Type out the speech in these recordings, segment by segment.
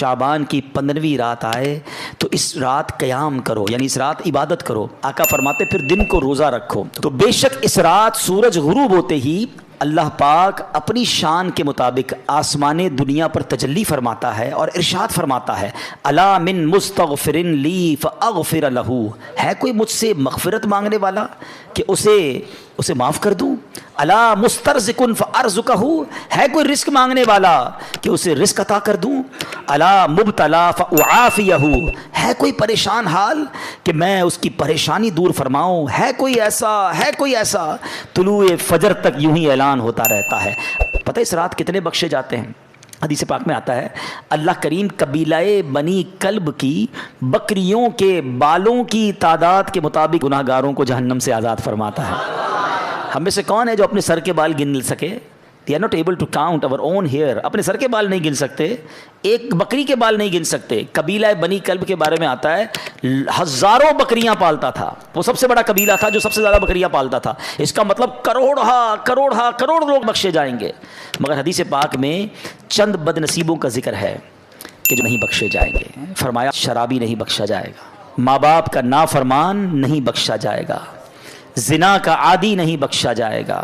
شعبان کی 15ویں رات آئے تو اس رات قیام کرو، یعنی اس رات عبادت کرو۔ آقا فرماتے پھر دن کو روزہ رکھو۔ تو بے شک اس رات سورج غروب ہوتے ہی اللہ پاک اپنی شان کے مطابق آسمان دنیا پر تجلی فرماتا ہے اور ارشاد فرماتا ہے الا من مستغفر لی فاغفر لہ، ہے کوئی مجھ سے مغفرت مانگنے والا کہ اسے معاف کر دوں؟ الا مسترزق فارزقہ، ہے کوئی رزق مانگنے والا کہ اسے رزق عطا کر دوں؟ الا مبتلا فاعافیہ، ہے کوئی پریشان حال کہ میں اس کی پریشانی دور فرماؤں؟ ہے کوئی ایسا طلوع فجر تک یوں ہی اعلان ہوتا رہتا ہے۔ پتہ اس رات کتنے بخشے جاتے ہیں؟ حدیث پاک میں آتا ہے اللہ کریم قبیلہ بنی کلب کی بکریوں کے بالوں کی تعداد کے مطابق گناہ گاروں کو جہنم سے آزاد فرماتا ہے۔ ہم میں سے کون ہے جو اپنے سر کے بال گن سکے؟ We are not able to count our own hair۔ اپنے سر کے بال نہیں گن سکتے، ایک بکری کے بال نہیں گن سکتے۔ قبیلہ بنی کلب کے بارے میں آتا ہے ہزاروں بکریاں پالتا تھا، وہ سب سے بڑا قبیلہ تھا جو سب سے زیادہ بکریاں پالتا تھا۔ اس کا مطلب کروڑ لوگ بخشے جائیں گے، مگر حدیث پاک میں چند بد نصیبوں کا ذکر ہے کہ جو نہیں بخشے جائیں گے۔ فرمایا شرابی نہیں بخشا جائے گا، ماں باپ کا نافرمان نہیں بخشا جائے گا، زنا کا عادی نہیں بخشا جائے گا،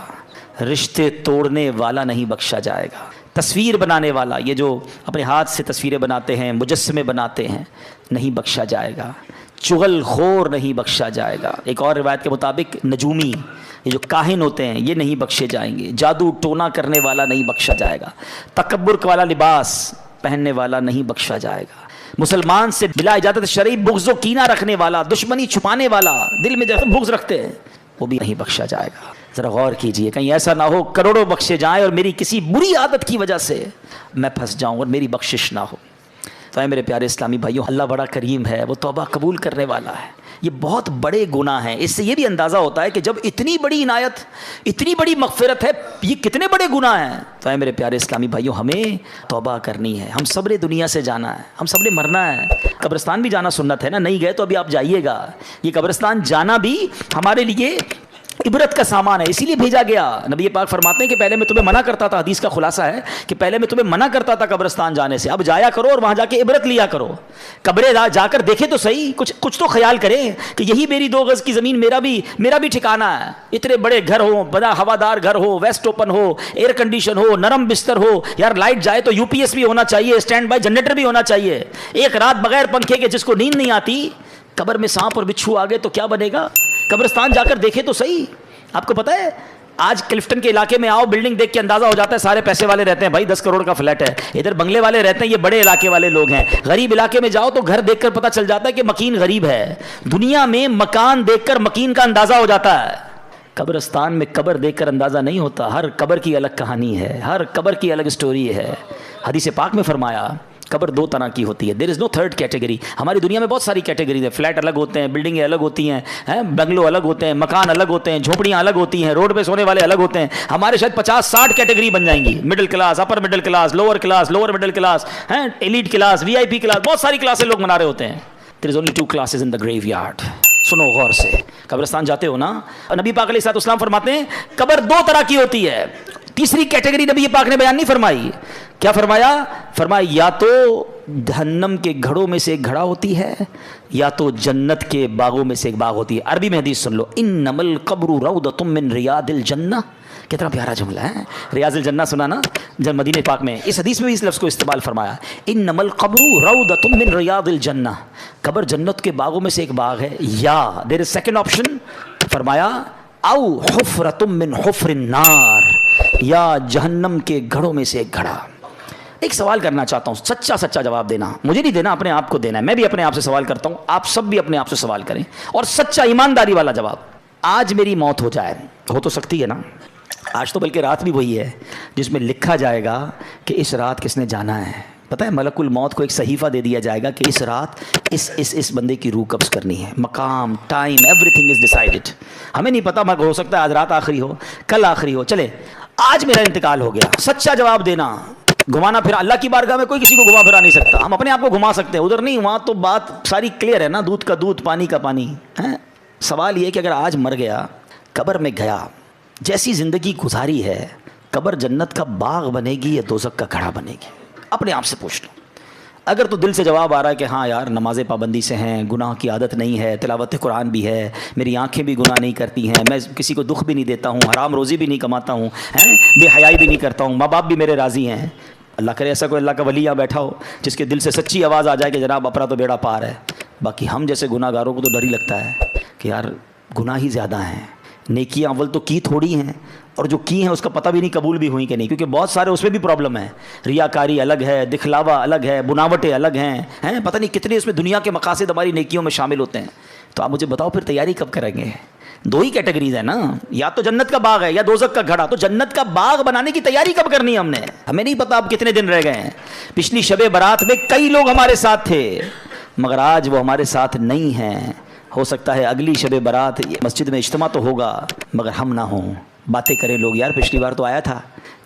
رشتے توڑنے والا نہیں بخشا جائے گا، تصویر بنانے والا، یہ جو اپنے ہاتھ سے تصویریں بناتے ہیں، مجسمے بناتے ہیں، نہیں بخشا جائے گا، چغل خور نہیں بخشا جائے گا۔ ایک اور روایت کے مطابق نجومی، یہ جو کاہن ہوتے ہیں، یہ نہیں بخشے جائیں گے، جادو ٹونا کرنے والا نہیں بخشا جائے گا، تکبر والا لباس پہننے والا نہیں بخشا جائے گا، مسلمان سے بلا اجازت شرعی بغض و کینہ رکھنے والا، دشمنی چھپانے والا، دل میں جیسے بغض رکھتے ہیں، وہ بھی نہیں بخشا جائے گا۔ ذرا غور کیجئے، کہیں ایسا نہ ہو کروڑوں بخشے جائیں اور میری کسی بری عادت کی وجہ سے میں پھنس جاؤں اور میری بخشش نہ ہو۔ تو اے میرے پیارے اسلامی بھائیوں، اللہ بڑا کریم ہے، وہ توبہ قبول کرنے والا ہے۔ یہ بہت بڑے گناہ ہیں، اس سے یہ بھی اندازہ ہوتا ہے کہ جب اتنی بڑی عنایت، اتنی بڑی مغفرت ہے، یہ کتنے بڑے گناہ ہیں۔ تو اے میرے پیارے اسلامی بھائیوں، ہمیں توبہ کرنی ہے، ہم سب نے دنیا سے جانا ہے، ہم سب نے مرنا ہے۔ قبرستان بھی جانا سنت ہے نا، نہیں گئے تو ابھی آپ جائیے گا۔ یہ قبرستان جانا بھی ہمارے لیے عبرت کا سامان ہے، اسی لیے بھیجا گیا۔ نبی پاک فرماتے ہیں کہ پہلے میں تمہیں منع کرتا تھا، حدیث کا خلاصہ ہے کہ پہلے میں تمہیں منع کرتا تھا قبرستان جانے سے، اب جایا کرو اور وہاں جا کے عبرت لیا کرو۔ قبریں جا کر دیکھے تو صحیح، کچھ تو خیال کریں کہ یہی میری 2 گز کی زمین میرا بھی ٹھکانہ ہے۔ اتنے بڑے گھر ہو، بڑا ہوادار گھر ہو، ویسٹ اوپن ہو، ایئر کنڈیشن ہو، نرم بستر ہو، یار لائٹ جائے تو UPS بھی ہونا چاہیے، اسٹینڈ بائی جنریٹر بھی ہونا چاہیے۔ ایک رات بغیر پنکھے کے جس کو نیند نہیں آتی، قبر میں سانپ اور بچھو آ گئے تو کیا بنے گا؟ قبرستان جا کر دیکھے تو صحیح۔ آپ کو پتہ ہے آج کلفٹن کے علاقے میں آؤ، بلڈنگ دیکھ کے اندازہ ہو جاتا ہے سارے پیسے والے رہتے ہیں، بھائی 10 کروڑ کا فلیٹ ہے، ادھر بنگلے والے رہتے ہیں، یہ بڑے علاقے والے لوگ ہیں۔ غریب علاقے میں جاؤ تو گھر دیکھ کر پتہ چل جاتا ہے کہ مکین غریب ہے۔ دنیا میں مکان دیکھ کر مکین کا اندازہ ہو جاتا ہے، قبرستان میں قبر دیکھ کر اندازہ نہیں ہوتا۔ ہر قبر کی الگ کہانی ہے، ہر قبر کی الگ اسٹوری ہے۔ حدیث پاک میں فرمایا قبر 2 طرح کی ہوتی ہے، دیر از نو تھرڈ کیٹیگری۔ ہماری دنیا میں بہت ساری کیٹیگریز ہیں، فلیٹ الگ ہوتے ہیں، بلڈنگیں الگ ہوتی ہیں، بنگلو الگ ہوتے ہیں، مکان الگ ہوتے ہیں، جھوپڑیاں الگ ہوتی ہیں، روڈ پہ سونے والے الگ ہوتے ہیں۔ ہمارے شاید 50-60 کیٹیگری بن جائیں گی، middle class, upper middle class, lower middle class, elite class, VIP class, بہت ساری کلاسیں لوگ منا رہے ہوتے ہیں۔ دیر is only 2 classes in the graveyard۔ سنو غور سے، قبرستان جاتے ہو نا، نبی پاک علیہ السلام فرماتے ہیں قبر 2 طرح کی ہوتی ہے۔ تیسری کیٹیگری نبی پاک نے بیان نہیں فرمائی۔ کیا فرمایا؟ فرمایا یا تو جہنم کے گھڑوں میں سے ایک گھڑا ہوتی ہے، یا تو جنت کے باغوں میں سے ایک باغ ہوتی ہے۔ عربی میں حدیث سن لو، انما القبر روضۃ من ریاض الجنہ۔ کتنا پیارا جملہ ہے، ریاض الجنہ سنا نا جب مدینہ پاک میں، اس حدیث میں بھی اس لفظ کو استعمال فرمایا، انما القبر روضۃ من ریاض الجنہ۔ قبر جنت کے باغوں میں سے ایک باغ ہے، یا دیر از سیکنڈ آپشن، فرمایا او حفرۃ من حفر النار، یا جہنم کے گھڑوں میں سے ایک گھڑا۔ ایک سوال کرنا چاہتا ہوں، سچا جواب دینا، مجھے نہیں دینا، اپنے آپ کو دینا ہے۔ میں بھی اپنے آپ سے سوال کرتا ہوں، آپ سب بھی اپنے آپ سے سوال کریں، اور سچا ایمانداری والا جواب۔ آج میری موت ہو جائے، ہو تو سکتی ہے نا، آج تو بلکہ رات بھی وہی ہے جس میں لکھا جائے گا کہ اس رات کس نے جانا ہے۔ پتہ ہے ملک الموت کو ایک صحیفہ دے دیا جائے گا کہ اس رات اس بندے کی روح قبض کرنی ہے، مقام، time, every thing is decided. ہمیں نہیں پتہ، ہو سکتا ہے آج رات آخری ہو، کل آخری ہو، چلے آج میرا انتقال ہو گیا۔ سچا جواب دینا، گھمانا پھرا، اللہ کی بارگاہ میں کوئی کسی کو گھما پھرا نہیں سکتا، ہم اپنے آپ کو گھما سکتے ہیں، ادھر نہیں، وہاں تو بات ساری کلیئر ہے نا، دودھ کا دودھ، پانی کا پانی ہے۔ سوال یہ کہ اگر آج مر گیا، قبر میں گیا، جیسی زندگی گزاری ہے، قبر جنت کا باغ بنے گی یا دوزخ کا گھڑا بنے گی؟ اپنے آپ سے پوچھ لو۔ اگر تو دل سے جواب آ رہا ہے کہ ہاں یار نماز پابندی سے ہیں، گناہ کی عادت نہیں ہے، تلاوت قرآن بھی ہے، میری آنکھیں بھی گناہ نہیں کرتی ہیں، میں کسی کو دکھ بھی نہیں دیتا ہوں، حرام روزی بھی نہیں کماتا ہوں، بے حیائی بھی نہیں کرتا ہوں، ماں باپ بھی میرے راضی ہیں، اللہ کرے ایسا کوئی اللہ کا ولی یہاں بیٹھا ہو جس کے دل سے سچی آواز آ جائے کہ جناب اپنا تو بیڑا پار ہے۔ باقی ہم جیسے گناہ گاروں کو تو ڈر ہی لگتا ہے کہ یار گناہ ہی زیادہ ہیں، نیکیاں اول تو کی تھوڑی ہیں، اور جو کی ہیں اس کا پتہ بھی نہیں قبول بھی ہوئی کہ نہیں، کیونکہ بہت سارے اس میں بھی پرابلم ہے، ریاکاری الگ ہے، دکھلاوا الگ ہے، بناوٹیں الگ ہیں، پتہ نہیں کتنے اس میں دنیا کے مقاصد ہماری نیکیوں میں شامل ہوتے ہیں۔ تو آپ مجھے بتاؤ پھر تیاری کب کریں گے؟ دو ہی کیٹیگریز ہیں نا، یا تو جنت کا باغ ہے یا دوزخ کا گھڑا، تو جنت کا باغ بنانے کی تیاری کب کرنی ہے ہم نے؟ ہمیں نہیں پتا اب کتنے دن رہ گئے ہیں۔ پچھلی شب برات میں کئی لوگ ہمارے ساتھ تھے مگر آج وہ ہمارے ساتھ نہیں ہیں۔ ہو سکتا ہے اگلی شب برات مسجد میں اجتماع تو ہوگا مگر ہم نہ ہوں۔ باتیں کریں لوگ، یار پچھلی بار تو آیا تھا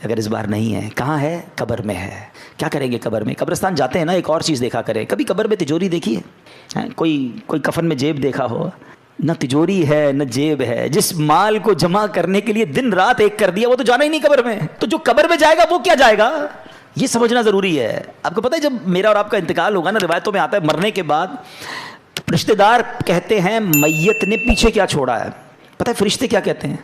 اگر اس بار نہیں ہے، کہاں ہے؟ قبر میں ہے۔ کیا کریں گے قبر میں؟ قبرستان جاتے ہیں نا، ایک اور چیز دیکھا کریں، کبھی قبر میں تجوری دیکھی ہے؟ کوئی کفن میں جیب دیکھا ہو؟ نہ تجوری ہے نہ جیب ہے۔ جس مال کو جمع کرنے کے لیے دن رات ایک کر دیا وہ تو جانا ہی نہیں قبر میں، تو جو قبر میں جائے گا وہ کیا جائے گا؟ یہ سمجھنا ضروری ہے۔ آپ کو پتہ ہے جب میرا اور آپ کا انتقال ہوگا نا، روایتوں میں آتا ہے مرنے کے بعد رشتہ دار کہتے ہیں میت نے پیچھے کیا چھوڑا ہے، پتہ ہے فرشتے کیا کہتے ہیں؟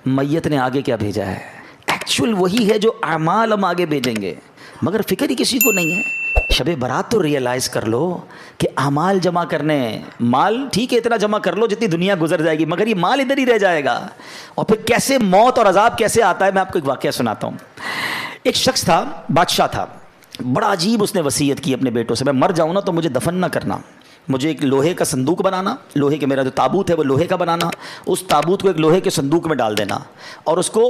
میت نے آگے کیا بھیجا ہے۔ ایکچوئل وہی ہے جو اعمال ہم آگے بھیجیں گے، مگر فکر ہی کسی کو نہیں ہے۔ شب برات تو ریئلائز کر لو کہ اعمال جمع کرنے، مال ٹھیک ہے اتنا جمع کر لو جتنی دنیا گزر جائے گی، مگر یہ مال ادھر ہی رہ جائے گا۔ اور پھر کیسے موت اور عذاب کیسے آتا ہے، میں آپ کو ایک واقعہ سناتا ہوں۔ ایک شخص تھا، بادشاہ تھا، بڑا عجیب اس نے وصیت کی اپنے بیٹوں سے، میں مر جاؤں نا تو مجھے دفن نہ کرنا، مجھے ایک لوہے کا صندوق بنانا، لوہے کے، میرا جو تابوت ہے وہ لوہے کا بنانا، اس تابوت کو ایک لوہے کے صندوق میں ڈال دینا اور اس کو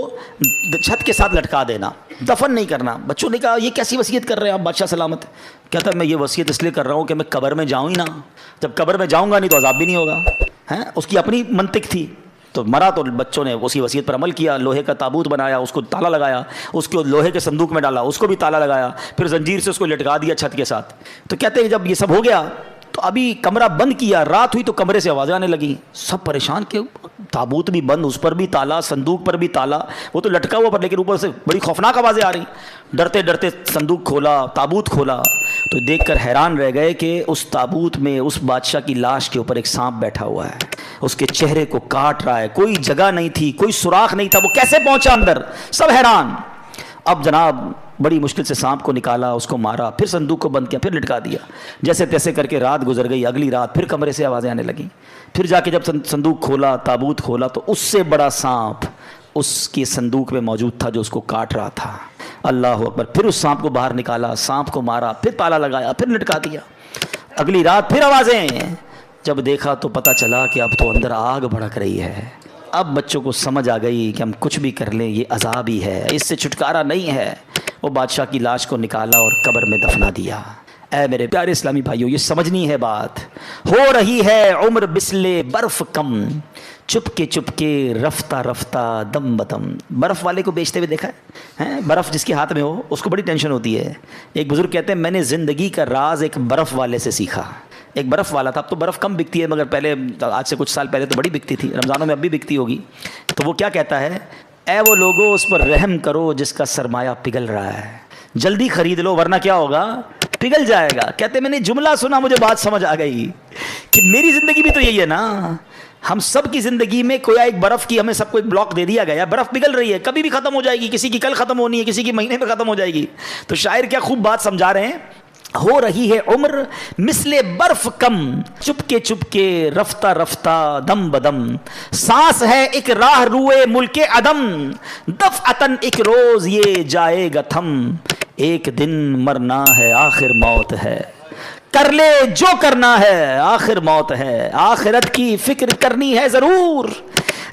چھت کے ساتھ لٹکا دینا، دفن نہیں کرنا۔ بچوں نے کہا یہ کیسی وصیت کر رہے ہیں آپ بادشاہ سلامت؟ کہتا ہے میں یہ وصیت اس لیے کر رہا ہوں کہ میں قبر میں جاؤں ہی نا، جب قبر میں جاؤں گا نہیں تو عذاب بھی نہیں ہوگا۔ اس کی اپنی منطق تھی۔ تو مرا تو بچوں نے اسی وصیت پر عمل کیا، لوہے کا تابوت بنایا، اس کو تالا لگایا، اس کو لوہے کے صندوق میں ڈالا، اس کو بھی تالا لگایا، پھر زنجیر سے اس کو لٹکا دیا چھت کے ساتھ۔ تو کہتے ہیں جب یہ سب ہو گیا تو ابھی کمرہ بند کیا، رات ہوئی تو کمرے سے آوازیں آنے لگیں، سب پریشان کہ تابوت بھی بند، اس پر بھی تالا، صندوق پر بھی تالا، وہ تو لٹکا ہوا پر لیکن اوپر سے بڑی خوفناک آوازیں آ رہی۔ ڈرتے ڈرتے صندوق کھولا، تابوت کھولا تو دیکھ کر حیران رہ گئے کہ اس تابوت میں اس بادشاہ کی لاش کے اوپر ایک سانپ بیٹھا ہوا ہے، اس کے چہرے کو کاٹ رہا ہے، کوئی جگہ نہیں تھی، کوئی سوراخ نہیں تھا، وہ کیسے پہنچا اندر؟ سب حیران۔ اب جناب بڑی مشکل سے سانپ کو نکالا، اس کو مارا، پھر صندوق کو بند کیا، پھر لٹکا دیا، جیسے تیسے کر کے رات گزر گئی۔ اگلی رات پھر کمرے سے آوازیں آنے لگیں، پھر جا کے جب صندوق کھولا، تابوت کھولا تو اس سے بڑا سانپ اس کے صندوق میں موجود تھا جو اس کو کاٹ رہا تھا۔ اللہ اکبر۔ پھر اس سانپ کو باہر نکالا، سانپ کو مارا، پھر تالا لگایا، پھر لٹکا دیا۔ اگلی رات پھر آوازیں، جب دیکھا تو پتہ چلا کہ اب تو اندر آگ بھڑک رہی ہے۔ اب بچوں کو سمجھ آ گئی کہ ہم کچھ بھی کر لیں یہ عذاب ہی ہے، اس سے چھٹکارا نہیں ہے۔ وہ بادشاہ کی لاش کو نکالا اور قبر میں دفنا دیا۔ اے میرے پیارے اسلامی بھائیوں، یہ سمجھنی ہے بات۔ ہو رہی ہے عمر بسلے برف کم، چپ کے رفتہ رفتہ دم بدم۔ برف والے کو بیچتے ہوئے دیکھا ہے؟ برف جس کے ہاتھ میں ہو اس کو بڑی ٹینشن ہوتی ہے۔ ایک بزرگ کہتے ہیں میں نے زندگی کا راز ایک برف والے سے سیکھا۔ ایک برف والا تھا، اب تو برف کم بکتی ہے مگر پہلے، آج سے کچھ سال پہلے تو بڑی بکتی تھی، رمضانوں میں اب بھی بکتی ہوگی۔ تو وہ کیا کہتا ہے؟ اے وہ لوگوں اس پر رحم کرو جس کا سرمایہ پگھل رہا ہے، جلدی خرید لو ورنہ کیا ہوگا؟ پگھل جائے گا۔ کہتے میں نے جملہ سنا مجھے بات سمجھ آ گئی کہ میری زندگی بھی تو یہی ہے نا، ہم سب کی زندگی میں کوئی ایک برف کی ہمیں سب کو ایک بلاک دے دیا گیا، برف پگھل رہی ہے، کبھی بھی ختم ہو جائے گی، کسی کی کل ختم ہونی ہے، کسی کی مہینے میں ختم ہو جائے گی۔ تو شاعر کیا خوب بات سمجھا رہے ہیں، ہو رہی ہے عمر مثل برف کم، چپ کے رفتہ رفتہ دم بدم، سانس ہے ایک راہ روئے ملک عدم، دفعتن ایک روز یہ جائے گا تھم، ایک دن مرنا ہے آخر موت ہے، کر لے جو کرنا ہے آخر موت ہے، آخرت کی فکر کرنی ہے ضرور،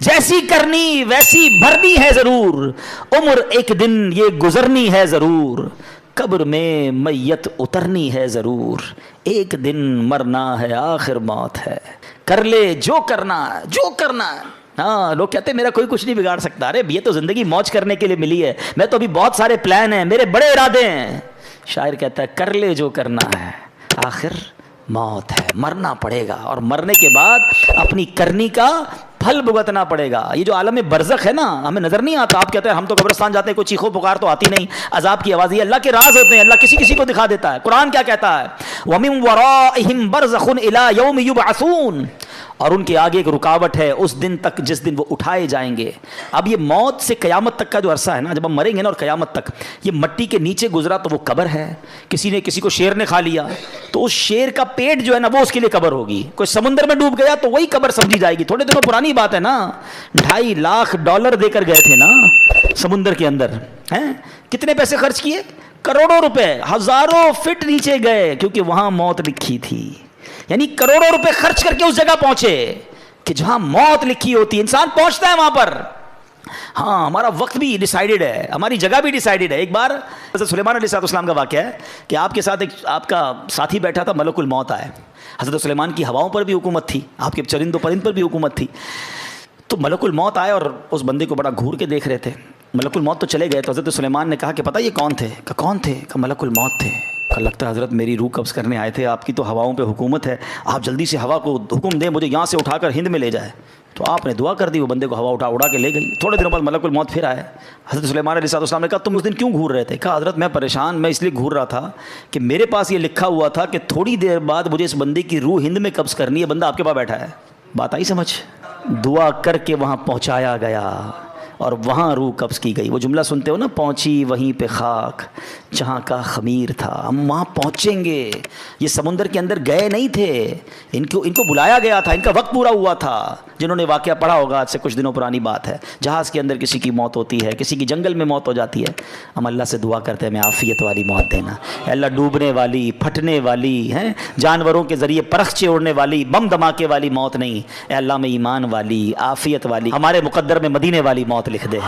جیسی کرنی ویسی بھرنی ہے ضرور، عمر ایک دن یہ گزرنی ہے ضرور، قبر میں میت اترنی ہے ضرور، ایک دن مرنا ہے آخر موت ہے، کر لے جو کرنا ہے۔ ہاں لوگ کہتے ہیں میرا کوئی کچھ نہیں بگاڑ سکتا، ارے یہ تو زندگی موج کرنے کے لیے ملی ہے، میں تو ابھی بہت سارے پلان ہیں، میرے بڑے ارادے ہیں۔ شاعر کہتا ہے کر لے جو کرنا ہے آخر موت ہے، مرنا پڑے گا، اور مرنے کے بعد اپنی کرنی کا پھل بھگتنا پڑے گا. یہ جو عالم برزخ ہے نا ہمیں نظر نہیں آتا. آپ کہتے ہیں ہم تو قبرستان جاتے ہیں کوئی چیخو پکار تو آتی نہیں, عذاب کی آواز. یہ اللہ کے راز ہوتے ہیں, اللہ کسی کسی کو دکھا دیتا ہے. قرآن کیا کہتا ہے, وَمِن وَرَائِهِمْ بَرْزَخٌ إِلَىٰ يَوْمِ يُبْعَثُونَ, اور ان کے آگے ایک رکاوٹ ہے اس دن تک جس دن وہ اٹھائے جائیں گے. اب یہ موت سے قیامت تک کا جو عرصہ ہے نا, جب ہم مریں گے نا اور قیامت تک, یہ مٹی کے نیچے گزرا تو وہ قبر ہے. کسی کو شیر نے کھا لیا تو اس شیر کا پیٹ جو ہے نا وہ اس کے لیے قبر ہوگی. کوئی سمندر میں ڈوب گیا تو وہی قبر سمجھی جائے گی. تھوڑے دنوں پرانی بات ہے نا, $2.5 لاکھ دے کر گئے تھے نا سمندر کے اندر. ہیں کتنے پیسے خرچ کیے؟ کروڑوں روپے. ہزاروں فٹ نیچے گئے کیونکہ وہاں موت لکھی تھی. یعنی کروڑوں روپے خرچ کر کے اس جگہ پہنچے کہ جہاں موت لکھی ہوتی ہے. انسان پہنچتا ہے وہاں پر. ہاں ہمارا وقت بھی ڈیسائیڈڈ ہے, ہماری جگہ بھی ڈیسائیڈڈ ہے. ایک بار حضرت سلیمان علیہ السلام کا واقعہ ہے کہ آپ کے ساتھ ایک آپ کا ساتھی بیٹھا تھا, ملک الموت آئے. حضرت سلیمان کی ہواؤں پر بھی حکومت تھی, آپ کے چرند و پرند پر بھی حکومت تھی. تو ملک الموت آئے اور اس بندے کو بڑا گھور کے دیکھ رہے تھے. ملک الموت تو چلے گئے تو حضرت سلیمان نے کہا کہ پتہ یہ کون تھے؟ کہ کون تھے؟ کہ ملک الموت تھے. کہ لگتا ہے حضرت میری روح قبض کرنے آئے تھے, آپ کی تو ہواؤں پہ حکومت ہے, آپ جلدی سے ہوا کو حکم دیں مجھے یہاں سے اٹھا کر ہند میں لے جائے. تو آپ نے دعا کر دی, وہ بندے کو ہوا اڑا کے لے گئی. تھوڑے دنوں بعد ملک الموت پھر آئے. حضرت سلیمان علیہ السلام نے کہا تم اس دن کیوں گھور رہے تھے؟ کہا حضرت میں پریشان, میں اس لیے گھور رہا تھا کہ میرے پاس یہ لکھا ہوا تھا کہ تھوڑی دیر بعد مجھے اس بندے کی روح ہند میں قبض کرنی ہے. بندہ آپ کے پاس بیٹھا ہے. بات آئی سمجھ؟ دعا کر کے وہاں پہنچایا گیا اور وہاں روح قبض کی گئی. وہ جملہ سنتے ہو نا, پہنچی وہیں پہ خاک جہاں کا خمیر تھا. ہم وہاں پہنچیں گے. یہ سمندر کے اندر گئے نہیں تھے, ان کو بلایا گیا تھا, ان کا وقت پورا ہوا تھا. جنہوں نے واقعہ پڑھا ہوگا, آج سے کچھ دنوں پرانی بات ہے, جہاز کے اندر کسی کی موت ہوتی ہے, کسی کی جنگل میں موت ہو جاتی ہے. ہم اللہ سے دعا کرتے ہیں ہمیں عافیت والی موت دینا. اے اللہ ڈوبنے والی, پھٹنے والی, ہیں جانوروں کے ذریعے پرخچے اڑنے والی, بم دھماکے والی موت نہیں. اے اللہ میں ایمان والی, عافیت والی, ہمارے مقدر میں مدینے والی موت لکھ دے.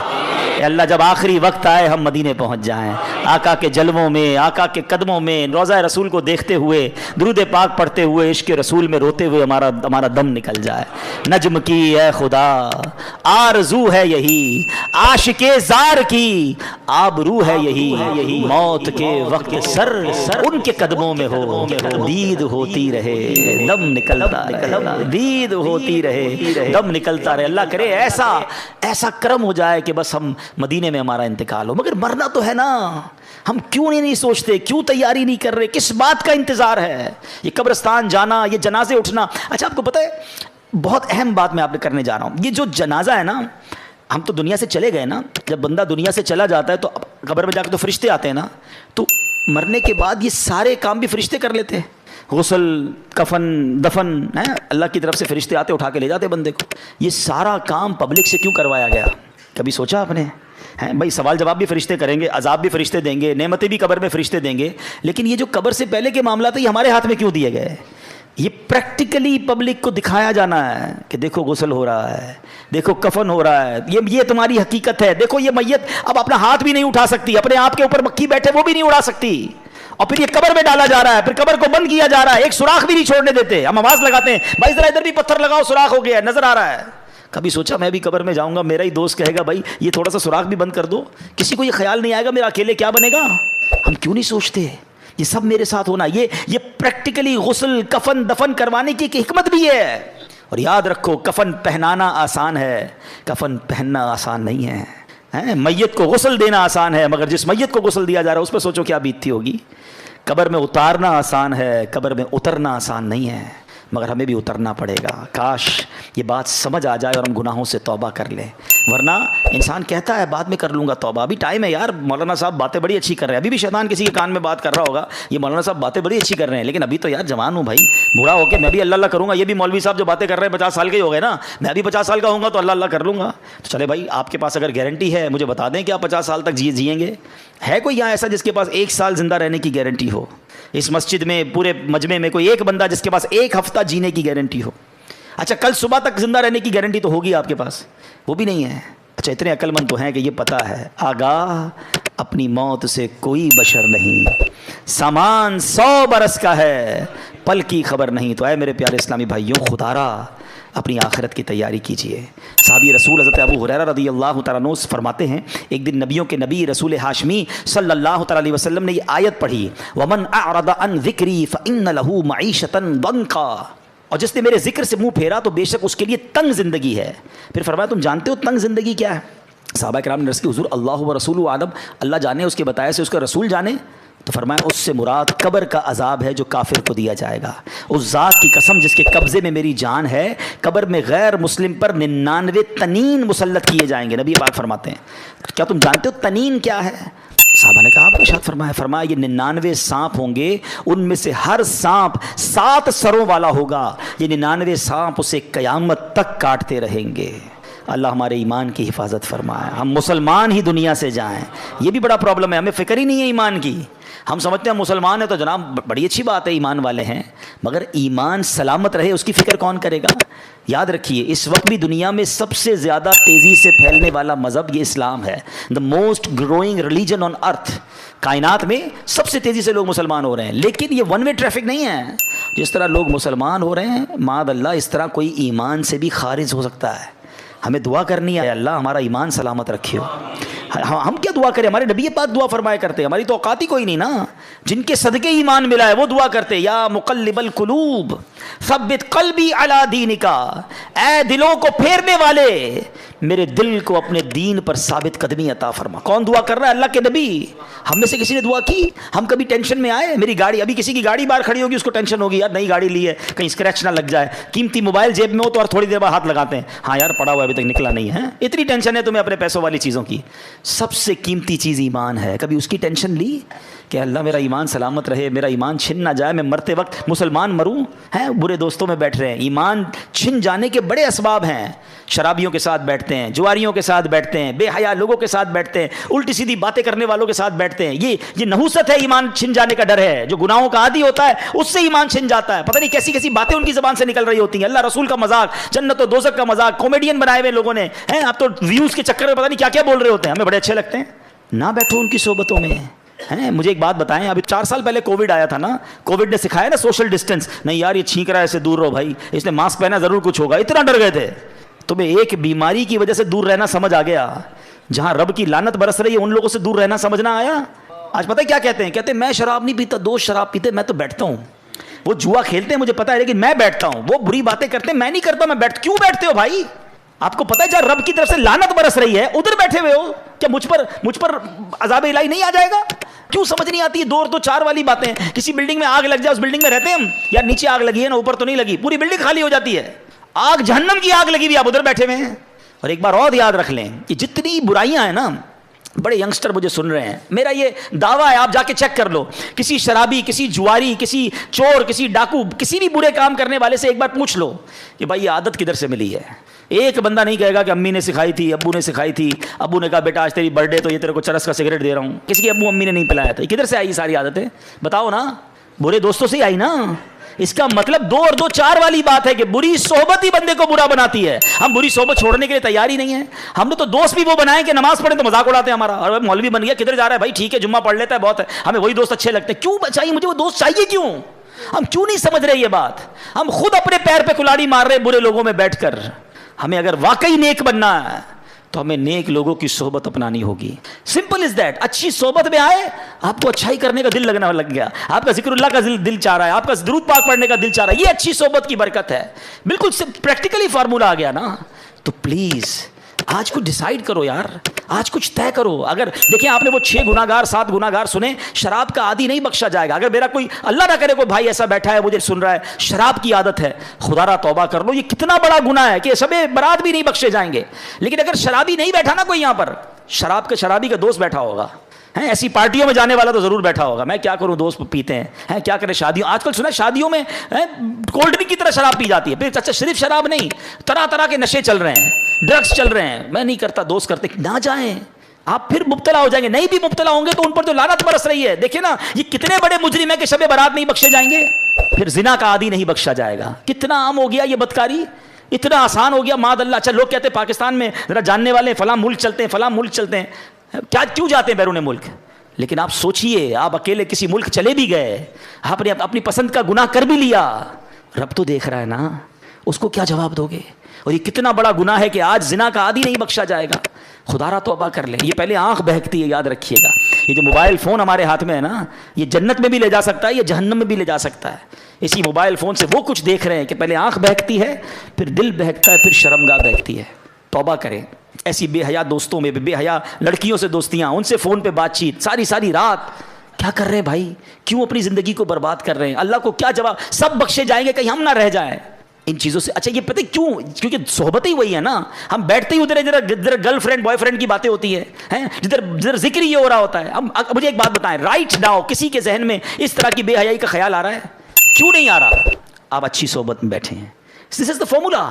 اے اللہ جب آخری وقت آئے ہم مدینے پہنچ جائیں, آقا کے جلووں میں, آقا کے قدموں میں, روضہ رسول کو دیکھتے ہوئے, درود پاک پڑھتے ہوئے, عشق رسول میں روتے ہوئے ہمارا دم نکل جائے. نجم کی اے خدا آرزو ہے یہی, عاشق زار کی آبرو ہے یہی, موت کے وقت سر ان کے قدموں میں ہو, دید ہوتی رہے دم نکلتا رہے, دید ہوتی رہے دم نکلتا رہے. اللہ کرے ایسا کرم ہو جائے کہ بس ہم مدینے میں ہمارا انتقال ہو. مگر مرنا تو ہے نا, ہم کیوں نہیں سوچتے, کیوں تیاری نہیں کر رہے, کس بات کا انتظار ہے؟ یہ قبرستان جانا, یہ جنازے اٹھنا. اچھا آپ کو پتہ ہے بہت اہم بات میں آپ نے کرنے جا رہا ہوں. یہ جو جنازہ ہے نا, ہم تو دنیا سے چلے گئے نا, جب بندہ دنیا سے چلا جاتا ہے تو قبر میں جا کے تو فرشتے آتے ہیں نا, تو مرنے کے بعد یہ سارے کام بھی فرشتے کر لیتے ہیں. غسل, کفن, دفن, اللہ کی طرف سے فرشتے آتے اٹھا کے لے جاتے بندے کو. یہ سارا کام پبلک سے کیوں کروایا گیا؟ کبھی سوچا آپ نے؟ بھائی سوال جواب بھی فرشتے کریں گے, عذاب بھی فرشتے دیں گے, نعمتیں بھی قبر میں فرشتے دیں گے, لیکن یہ جو قبر سے پہلے کے معاملات ہیں یہ ہمارے ہاتھ میں کیوں دیے گئے؟ یہ پریکٹیکلی پبلک کو دکھایا جانا ہے کہ دیکھو غسل ہو رہا ہے, دیکھو کفن ہو رہا ہے, یہ تمہاری حقیقت ہے. دیکھو یہ میت اب اپنا ہاتھ بھی نہیں اٹھا سکتی, اپنے آپ کے اوپر مکھی بیٹھے وہ بھی نہیں اڑا سکتی, اور پھر یہ قبر میں ڈالا جا رہا ہے, پھر قبر کو بند کیا جا رہا ہے, ایک سوراخ بھی نہیں چھوڑنے دیتے. ہم آواز لگاتے ہیں بھائی ذرا ادھر بھی پتھر لگاؤ, سوراخ ہو گیا نظر آ رہا ہے. کبھی سوچا میں بھی قبر میں جاؤں گا, میرا ہی دوست کہے گا بھائی یہ تھوڑا سا سوراخ بھی بند کر دو, کسی کو یہ خیال نہیں آئے گا میرا اکیلے کیا بنے گا. ہم کیوں نہیں سوچتے یہ سب میرے ساتھ ہونا؟ یہ پریکٹیکلی غسل, کفن, دفن کروانے کی ایک حکمت بھی ہے. اور یاد رکھو کفن پہنانا آسان ہے, کفن پہننا آسان نہیں ہے. میت کو غسل دینا آسان ہے, مگر جس میت کو غسل دیا جا رہا ہے اس پہ سوچو کیا بیتتی ہوگی. قبر میں اتارنا آسان ہے, قبر میں اترنا آسان نہیں ہے, مگر ہمیں بھی اترنا پڑے گا. کاش یہ بات سمجھ آ جائے اور ہم گناہوں سے توبہ کر لیں, ورنہ انسان کہتا ہے بعد میں کر لوں گا توبہ. ابھی ٹائم ہے یار, مولانا صاحب باتیں بڑی اچھی کر رہے ہیں, ابھی بھی شیطان کسی کے کان میں بات کر رہا ہوگا یہ مولانا صاحب باتیں بڑی اچھی کر رہے ہیں, لیکن ابھی تو یار جوان ہوں بھائی, بوڑھا ہو کے میں بھی اللہ اللہ کروں گا. یہ بھی مولوی صاحب جو باتیں کر رہے ہیں 50 سال کے ہی ہو گئے نا, میں بھی 50 سال کا ہوں گا تو اللہ اللہ کر لوں گا. تو چلے بھائی آپ کے پاس اگر گارنٹی ہے مجھے بتا دیں کہ آپ 50 سال تک جئیں گے. ہے کوئی یہاں ایسا جس کے پاس 1 سال زندہ رہنے کی گارنٹی ہو؟ اس مسجد میں پورے مجمع میں کوئی ایک بندہ جس کے پاس 1 ہفتہ جینے کی گارنٹی ہو؟ اچھا کل صبح تک زندہ رہنے کی گارنٹی تو ہوگی آپ کے پاس, وہ بھی نہیں ہے. اچھا اتنے عقل مند تو ہیں کہ یہ پتہ ہے آگاہ اپنی موت سے کوئی بشر نہیں, سامان 100 برس کا ہے, پل کی خبر نہیں. تو اے میرے پیارے اسلامی بھائیوں, خدا را اپنی آخرت کی تیاری کیجئے. صحابی رسول حضرت ابو ہریرہ رضی اللہ تعالیٰ عنہ فرماتے ہیں ایک دن نبیوں کے نبی رسول ہاشمی صلی اللہ تعالیٰ علیہ وسلم نے یہ آیت پڑھی, وَمَنْ أَعْرَضَ عَنْ ذِكْرِي فَإِنَّ لَهُ مَعِيشَةً ضَنْكًا. اور جس نے میرے ذکر سے منہ پھیرا تو بے شک اس کے لیے تنگ زندگی ہے. پھر فرمایا تم جانتے ہو تنگ زندگی کیا ہے؟ صحابہ کرام نے عرض کی حضور اللہ و رسول عالم، اللہ جانے اس کے بتایا سے اس کا رسول جانے. تو فرمایا اس سے مراد قبر کا عذاب ہے جو کافر کو دیا جائے گا. اس ذات کی قسم جس کے قبضے میں میری جان ہے، قبر میں غیر مسلم پر 99 تنین مسلط کیے جائیں گے. نبی پاک فرماتے ہیں کیا تم جانتے ہو تنین کیا ہے؟ صحابہ نے کہا آپ نے ارشاد فرمایا. فرمایا یہ 99 سانپ ہوں گے، ان میں سے ہر سانپ 7 سروں والا ہوگا. یہ 99 سانپ اسے قیامت تک کاٹتے رہیں گے. اللہ ہمارے ایمان کی حفاظت فرمائے. ہم مسلمان ہی دنیا سے جائیں، یہ بھی بڑا پرابلم ہے. ہمیں فکر ہی نہیں ہے ایمان کی. ہم سمجھتے ہیں مسلمان ہیں تو جناب بڑی اچھی بات ہے، ایمان والے ہیں، مگر ایمان سلامت رہے اس کی فکر کون کرے گا؟ یاد رکھیے اس وقت بھی دنیا میں سب سے زیادہ تیزی سے پھیلنے والا مذہب یہ اسلام ہے. The most growing religion on earth. کائنات میں سب سے تیزی سے لوگ مسلمان ہو رہے ہیں، لیکن یہ ون وے ٹریفک نہیں ہے. جس طرح لوگ مسلمان ہو رہے ہیں معاذ اللہ، اس طرح کوئی ایمان سے بھی خارج ہو سکتا ہے. ہمیں دعا کرنی ہے اللہ ہمارا ایمان سلامت رکھیو. ہم کیا دعا کریں؟ ہمارے نبی پاک دعا فرمایا کرتے. ہماری تو اوقات ہی کوئی نہیں نا. جن کے صدقے ایمان ملا ہے وہ دعا کرتے یا مقلب القلوب ثبت قلبی علی دینک. اے دلوں کو پھیرنے والے میرے دل کو اپنے دین پر ثابت قدمی عطا فرما. کون دعا کر رہا ہے؟ اللہ کے نبی. ہم میں سے کسی نے دعا کی؟ ہم کبھی ٹینشن میں آئے؟ میری گاڑی، ابھی کسی کی گاڑی باہر کھڑی ہوگی اس کو ٹینشن ہوگی یار نئی گاڑی لی ہے کہیں اسکریچ نہ لگ جائے. قیمتی موبائل جیب میں ہو تو اور تھوڑی دیر بعد ہاتھ لگاتے ہیں ہاں یار پڑا ہوا ابھی تک نکلا نہیں ہے. اتنی ٹینشن ہے تمہیں اپنے پیسوں والی چیزوں کی. سب سے قیمتی چیز ایمان ہے. کبھی اس کی ٹینشن لی کہ اللہ میرا ایمان سلامت رہے، میرا ایمان چھن نہ جائے، میں مرتے وقت مسلمان مروں؟ ہیں برے دوستوں میں بیٹھ رہے ہیں. ایمان چھن جانے کے بڑے اسباب ہیں. شرابیوں کے ساتھ بیٹھتے ہیں، جواریوں کے ساتھ بیٹھتے ہیں، بے حیا لوگوں کے ساتھ بیٹھتے ہیں، الٹی سیدھی باتیں کرنے والوں کے ساتھ بیٹھتے ہیں. یہ نحوست ہے، ایمان چھن جانے کا ڈر ہے. جو گناہوں کا عادی ہوتا ہے اس سے ایمان چھن جاتا ہے. پتہ نہیں کیسی کیسی باتیں ان کی زبان سے نکل رہی ہوتی ہیں. اللہ رسول کا مذاق، جنت و دوزخ کا مذاق، کامیڈین بنائے ہوئے لوگوں نے ہیں. آپ تو ویوز کے چکر میں پتہ نہیں کیا کیا بول رہے ہوتے ہیں. ہمیں بڑے اچھے لگتے ہیں. نہ بیٹھو ان کی صحبتوں میں. مجھے ایک بات بتائیں، ابھی 4 سال پہلے کووڈ آیا تھا نا، کووڈ نے سکھایا نا سوشل ڈسٹینس. نہیں یار یہ چھینک رہا ہے، اسے دور رہو بھائی، اس نے ماسک پہنا ضرور کچھ ہوگا. اتنا ڈر گئے تھے. تمہیں ایک بیماری کی وجہ سے دور رہنا سمجھ آ گیا. جہاں رب کی لعنت برس رہی ہے ان لوگوں سے دور رہنا سمجھنا آیا. آج پتہ ہے کیا کہتے ہیں؟ کہتے ہیں میں شراب نہیں پیتا، دوست شراب پیتے، میں تو بیٹھتا ہوں. وہ جوا کھیلتے ہیں مجھے پتا ہے لیکن میں بیٹھتا ہوں. وہ بری باتیں کرتے ہیں میں نہیں کرتا، میں کیوں بیٹھتے ہو بھائی؟ آپ کو پتہ ہے جہاں رب کی طرف سے لعنت برس رہی ہے ادھر بیٹھے ہوئے ہو. کیا مجھ پر عذاب الہی نہیں آ جائے گا؟ کیوں سمجھ نہیں آتی؟ 2 اور 4 والی باتیں. کسی بلڈنگ میں آگ لگ جائے، اس بلڈنگ میں رہتے ہیں ہم، یار نیچے آگ لگی ہے نا اوپر تو نہیں لگی، پوری بلڈنگ خالی ہو جاتی ہے. آگ جہنم کی آگ لگی ہوئی، آپ ادھر بیٹھے ہوئے ہیں. اور ایک بار اور یاد رکھ لیں کہ جتنی برائیاں ہیں نا، بڑے ینگسٹر مجھے سن رہے ہیں، میرا یہ دعویٰ ہے آپ جا کے چیک کر لو، کسی شرابی، کسی جواری، کسی چور، کسی ڈاکو، کسی بھی برے کام کرنے والے سے ایک بار پوچھ لو کہ بھائی یہ عادت کدھر سے ملی ہے. ایک بندہ نہیں کہے گا کہ امی نے سکھائی تھی، ابو نے سکھائی تھی. ابو نے کہا بیٹا آج تیری برتھ ڈے تو یہ تیرے کو چرس کا سگریٹ دے رہا ہوں. کسی کی ابو امی نے نہیں پلایا تھا. یہ کدھر سے آئی یہ ساری عادتیں؟ بتاؤ نا. برے دوستوں سے ہی آئی نا. اس کا مطلب 2 اور 4 والی بات ہے کہ بری صحبت ہی بندے کو برا بناتی ہے. ہم بری صحبت چھوڑنے کے لیے تیار ہی نہیں ہیں. ہم نے تو دوست بھی وہ بنائے کہ نماز پڑھیں تو مذاق اڑاتے ہیں ہمارا. اور مولوی بن گیا، کدھر جا رہا ہے بھائی؟ ٹھیک ہے جمعہ پڑھ لیتا ہے بہت ہے، ہمیں وہی دوست اچھے لگتے ہیں. کیوں چاہیے مجھے وہ دوست؟ چاہیے کیوں؟ ہم کیوں نہیں سمجھ رہے یہ بات؟ ہم خود اپنے پیر پہ کلاڑی مار رہے برے لوگوں میں بیٹھ کر. ہمیں اگر واقعی نیک بننا ہے تو ہمیں نیک لوگوں کی صحبت اپنانی ہوگی. Simple is that. اچھی صحبت میں آئے، آپ کو اچھائی کرنے کا دل لگنا لگ گیا، آپ کا ذکر اللہ کا دل چاہ رہا ہے، آپ کا درود پاک پڑھنے کا دل چاہ رہا ہے. یہ اچھی صحبت کی برکت ہے. بالکل پریکٹیکلی فارمولہ آ گیا نا. تو پلیز آج کچھ ڈیسائیڈ کرو یار، آج کچھ طے کرو. اگر دیکھیں آپ نے وہ 6 گناہگار 7 گناہگار سنے، شراب کا عادی نہیں بخشا جائے گا. اگر میرا کوئی اللہ نہ کرے کوئی بھائی ایسا بیٹھا ہے مجھے سن رہا ہے شراب کی عادت ہے، خدا را توبہ کر لو. یہ کتنا بڑا گناہ ہے کہ شب برات بھی نہیں بخشے جائیں گے. لیکن اگر شرابی نہیں بیٹھا نا کوئی یہاں پر، شرابی کا دوست بیٹھا ہوگا، ایسی پارٹیوں میں جانے والا تو ضرور بیٹھا ہوگا. میں کیا کروں، دوست پیتے ہیں کیا کریں. شادیوں آج کل سنا شادیوں میں کولڈ ڈرنک کی طرح شراب پی جاتی ہے. پھر اچھا صرف شراب نہیں، طرح طرح کے نشے چل رہے ہیں، ڈرگس چل رہے ہیں. میں نہیں کرتا، دوست کرتے. نہ جائیں، آپ پھر مبتلا ہو جائیں گے. نہیں بھی مبتلا ہوں گے تو ان پر تو لعنت برس رہی ہے. دیکھیں نا یہ کتنے بڑے مجرم ہیں کہ شب برات نہیں بخشے جائیں گے. پھر زنا کا عادی نہیں بخشا جائے گا. کتنا عام ہو گیا یہ بدکاری، اتنا آسان ہو گیا معاذ اللہ. اچھا لوگ کہتے ہیں پاکستان میں ذرا جاننے والے فلاں ملک چلتے ہیں، فلاں ملک چلتے ہیں. کیوں جاتے ہیں بیرون ملک؟ لیکن آپ سوچئے آپ اکیلے کسی ملک چلے بھی گئے، آپ نے اپنی پسند کا گناہ کر بھی لیا، رب تو دیکھ رہا ہے نا، اس کو کیا جواب دو گے؟ اور یہ کتنا بڑا گناہ ہے کہ آج زنا کا عادی نہیں بخشا جائے گا. خدا را توبہ کر لیں. یہ پہلے آنکھ بہکتی ہے، یاد رکھیے گا. یہ جو موبائل فون ہمارے ہاتھ میں ہے نا، یہ جنت میں بھی لے جا سکتا ہے، یہ جہنم میں بھی لے جا سکتا ہے. اسی موبائل فون سے وہ کچھ دیکھ رہے ہیں کہ پہلے آنکھ بہکتی ہے، پھر دل بہکتا ہے، پھر شرمگاہ بہکتی ہے. توبہ کریں. ایسی بے حیا دوستوں میں، بے حیا لڑکیوں سے دوستیاں، ان سے فون پہ بات چیت ساری رات. کیا کر رہے ہیں بھائی؟ کیوں اپنی زندگی کو برباد کر رہے ہیں؟ اللہ کو کیا جواب؟ سب بخشے جائیں گے، کہیں ہم نہ رہ جائیں ان چیزوں سے. اچھا یہ پتہ کیوں؟ کیونکہ صحبت ہی وہی ہے نا. ہم بیٹھتے ہی ادھر گرل فرینڈ بوائے فرینڈ کی باتیں ہوتی ہیں، جدھر ذکر ہی یہ ہو رہا ہوتا ہے. مجھے ایک بات بتائیں، رائٹ ناؤ کسی کے ذہن میں اس طرح کی بے حیائی کا خیال آ رہا ہے؟ کیوں نہیں آ رہا؟ آپ اچھی صحبت میں بیٹھے ہیں. دس از دا فارمولا.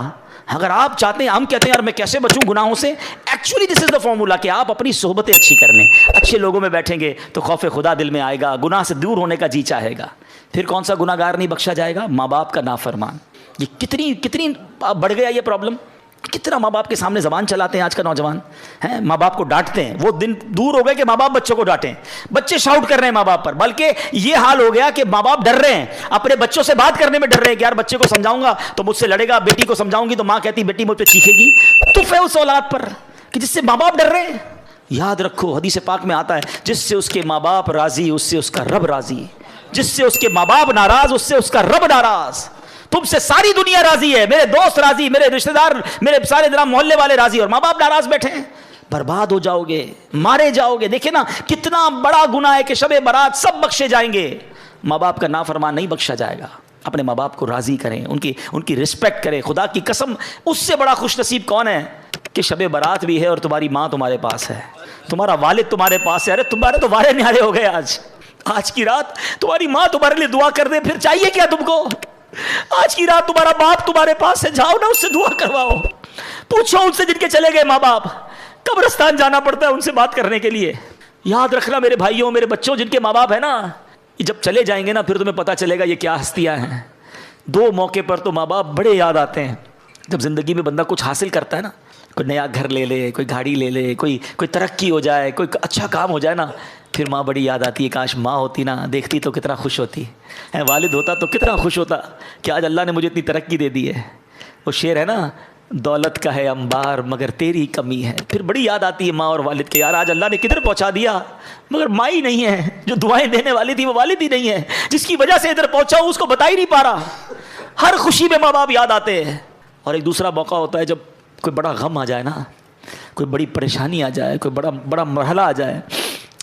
اگر آپ چاہتے ہیں، ہم کہتے ہیں یار میں کیسے بچوں گناہوں سے، actually this is the formula کہ آپ اپنی صحبتیں اچھی کر لیں. اچھے لوگوں میں بیٹھیں گے تو خوف خدا دل میں آئے گا، گناہ سے دور ہونے کا جی چاہے گا. پھر کون سا گناہ گار نہیں بخشا جائے گا؟ ماں باپ کا نافرمان. یہ کتنی بڑھ گیا یہ پرابلم. کتنا ماں باپ کے سامنے زبان چلاتے ہیں آج کا نوجوان ہیں، ماں باپ کو ڈانٹتے ہیں. وہ دن دور ہو گئے کہ ماں باپ بچوں کو ڈانٹیں. بچے شاؤٹ کر رہے ہیں ماں باپ پر، بلکہ یہ حال ہو گیا کہ ماں باپ ڈر رہے ہیں، اپنے بچوں سے بات کرنے میں ڈر رہے ہیں کہ یار بچے کو سمجھاؤں گا تو مجھ سے لڑے گا، بیٹی کو سمجھاؤں گی تو ماں کہتی بیٹی مجھ پہ چیخے گی. تف ہے اس اولاد پر کہ جس سے ماں باپ ڈر رہے ہیں. یاد رکھو حدیث پاک میں آتا ہے، جس سے اس کے ماں باپ راضی اس سے اس کا رب راضی. جس سے اس کے ماں باپ ناراض اس سے اس کا رب ناراض. تم سے ساری دنیا راضی ہے، میرے دوست راضی، میرے رشتہ دار، میرے سارے جناب محلے والے راضی، اور ماں باپ ناراض بیٹھے ہیں. برباد ہو جاؤ گے، مارے جاؤ گے. دیکھیں نا کتنا بڑا گناہ ہے کہ شب برات سب بخشے جائیں گے، ماں باپ کا نافرمان نہیں بخشا جائے گا. اپنے ماں باپ کو راضی کریں، ان کی رسپیکٹ کریں. خدا کی قسم اس سے بڑا خوش نصیب کون ہے کہ شب برات بھی ہے اور تمہاری ماں تمہارے پاس ہے، تمہارا والد تمہارے پاس ہے. ارے تمہارے تو وارے نیارے ہو گئے آج کی رات تمہاری ماں تمہارے لیے دعا کر دے، پھر چاہیے کیا تم کو؟ آج کی رات تمہارا باپ تمہارے پاس ہے، جاؤ نا اس سے دعا کرواؤ. پوچھو ان سے جن کے چلے گئے ماں باپ، قبرستان جانا پڑتا ہے ان سے بات کرنے کے لیے. یاد رکھنا میرے بھائیوں، میرے بچوں، جن کے ماں باپ ہیں نا، جب چلے جائیں گے نا پھر تمہیں پتا چلے گا یہ کیا ہستیاں ہیں. دو موقع پر تو ماں باپ بڑے یاد آتے ہیں. جب زندگی میں بندہ کچھ حاصل کرتا ہے نا، کوئی نیا گھر لے لے، کوئی گاڑی لے لے، کوئی ترقی ہو جائے، کوئی اچھا کام ہو جائے نا، پھر ماں بڑی یاد آتی ہے. کاش ماں ہوتی نا، دیکھتی تو کتنا خوش ہوتی ہے. والد ہوتا تو کتنا خوش ہوتا کہ آج اللہ نے مجھے اتنی ترقی دے دی ہے. وہ شعر ہے نا، دولت کا ہے انبار مگر تیری کمی ہے. پھر بڑی یاد آتی ہے ماں اور والد کے، یار آج اللہ نے کدھر پہنچا دیا، مگر ماں ہی نہیں ہے. جو دعائیں دینے والی تھی وہ والد ہی نہیں ہے، جس کی وجہ سے ادھر پہنچا ہوں اس کو بتا ہی نہیں پا رہا. ہر خوشی میں ماں باپ یاد آتے ہیں. اور ایک دوسرا موقع ہوتا ہے جب کوئی بڑا غم آ جائے نا، کوئی بڑی پریشانی آ جائے، کوئی بڑا مرحلہ آ جائے،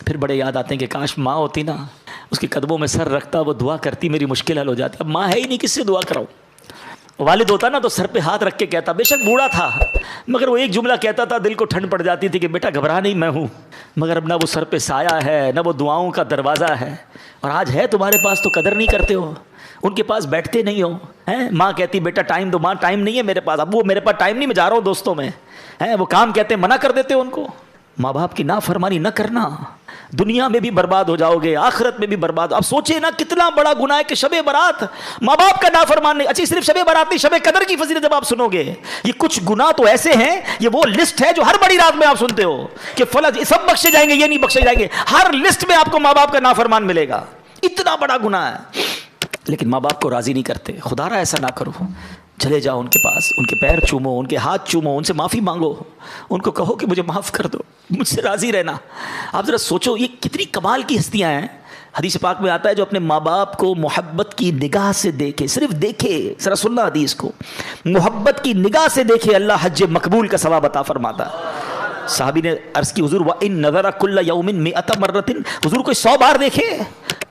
پھر بڑے یاد آتے ہیں کہ کاش ماں ہوتی نا، اس کے قدموں میں سر رکھتا، وہ دعا کرتی، میری مشکل حل ہو جاتی. اب ماں ہے ہی نہیں، کس سے دعا کراؤں. والد ہوتا نا تو سر پہ ہاتھ رکھ کے کہتا، بے شک بوڑھا تھا مگر وہ ایک جملہ کہتا تھا، دل کو ٹھنڈ پڑ جاتی تھی کہ بیٹا گھبرا نہیں، میں ہوں. مگر اب نہ وہ سر پہ سایہ ہے، نہ وہ دعاؤں کا دروازہ ہے. اور آج ہے تمہارے پاس تو قدر نہیں کرتے ہو، ان کے پاس بیٹھتے نہیں ہو. ماں کہتی بیٹا ٹائم دو، ماں ٹائم نہیں ہے میرے پاس، اب وہ میرے پاس ٹائم نہیں، میں جا رہا ہوں دوستوں میں. وہ کام کہتے ہیں، منع کر دیتے ہو ان کو. ماں باپ کی نافرمانی نہ کرنا، دنیا میں بھی برباد ہو جاؤ گے، آخرت میں بھی برباد. اب سوچے نا کتنا بڑا گناہ ہے کہ شب برات ماں باپ کا نافرمان نہیں. اچھا صرف شب برات نہیں، شب قدر کی فضیلت جب آپ سنو گے، یہ کچھ گناہ تو ایسے ہیں، یہ وہ لسٹ ہے جو ہر بڑی رات میں آپ سنتے ہو کہ فلاں سب بخشے جائیں گے، یہ نہیں بخشے جائیں گے. ہر لسٹ میں آپ کو ماں باپ کا نافرمان ملے گا. اتنا بڑا گناہ ہے، لیکن ماں باپ کو راضی نہیں کرتے. خدا را ایسا نہ کرو. چلے جاؤ ان کے پاس، ان کے پیر چومو، ان کے ہاتھ چومو، ان سے معافی مانگو، ان کو کہو کہ مجھے معاف کر دو، مجھ سے راضی رہنا. آپ ذرا سوچو یہ کتنی کمال کی ہستیاں ہیں. حدیث پاک میں آتا ہے جو اپنے ماں باپ کو محبت کی نگاہ سے دیکھے، صرف دیکھے، ذرا سننا حدیث کو، محبت کی نگاہ سے دیکھے، اللہ حج مقبول کا ثواب عطا فرماتا. صحابی نے عرض کی حضور وَإِن نَظَرَ كُلَّ يَوْمٍ مِئَةَ مَرَّةٍ، حضور کوئی 100 بار دیکھے.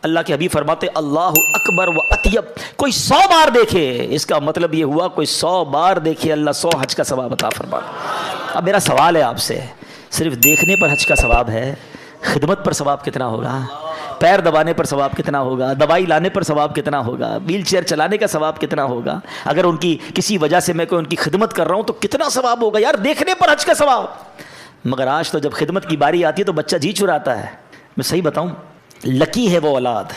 اللہ کے حبیب فرماتے اللہ اکبر و اطیب، کوئی 100 بار دیکھے. اس کا مطلب یہ ہوا کوئی 100 بار دیکھے، اللہ 100 حج کا ثواب عطا فرماتا. اب میرا سوال ہے آپ سے، صرف دیکھنے پر حج کا ثواب ہے، خدمت پر ثواب کتنا ہوگا؟ پیر دبانے پر ثواب کتنا ہوگا؟ دوائی لانے پر ثواب کتنا ہوگا؟ ویل چیئر چلانے کا ثواب کتنا ہوگا؟ اگر ان کی کسی وجہ سے میں کوئی ان کی خدمت کر رہا ہوں تو کتنا ثواب ہوگا؟ یار دیکھنے پر حج کا ثواب. مگر آج تو جب خدمت کی باری آتی ہے تو بچہ جی چراتا ہے. میں صحیح بتاؤں، لکی ہے وہ اولاد